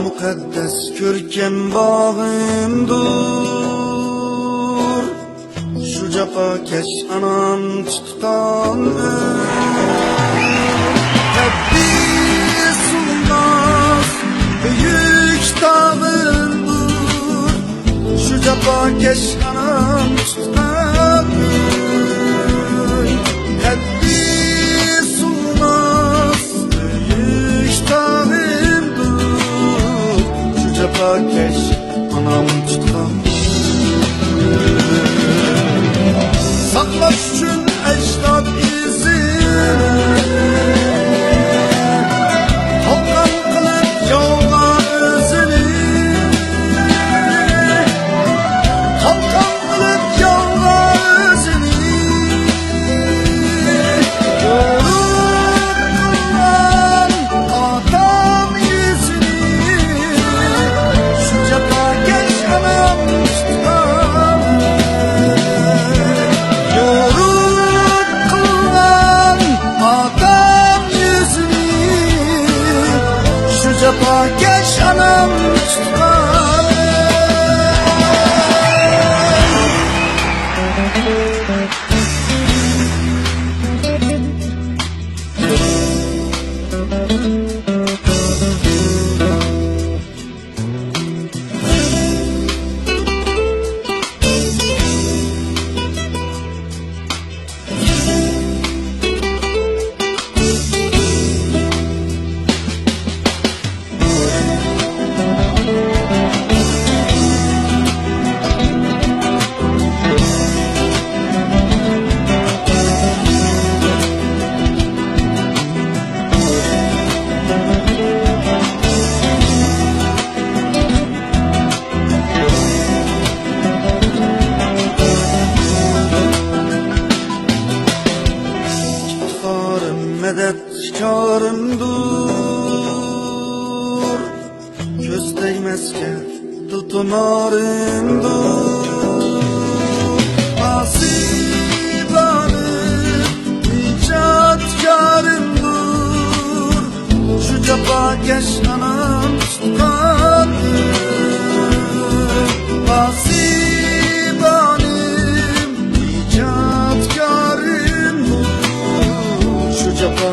Mukaddes ko'rkam bog'imdur, shu jafokash anam tutgan tadbir sunmaz büyük tağımdur, şu jafokash anam tutgan tadbir sunmaz büyük tağımdur, şu jafokash anam tutgan saklaş üçün ecdad izini tolgan qilib yovga o'zini tolgan qilib yovga o'zini yo'ruq qilgan otam yuzini shu jafokash anam tutgan yo'ruq qilgan otam yuzini shu jafokash anam tutgan medetkârımdır, göz değmezken tutumarımdır. Nasibanım icatkarımdır, şu jafokash anam tutgandır. Nasibanım icatkarımdır, şu jafokash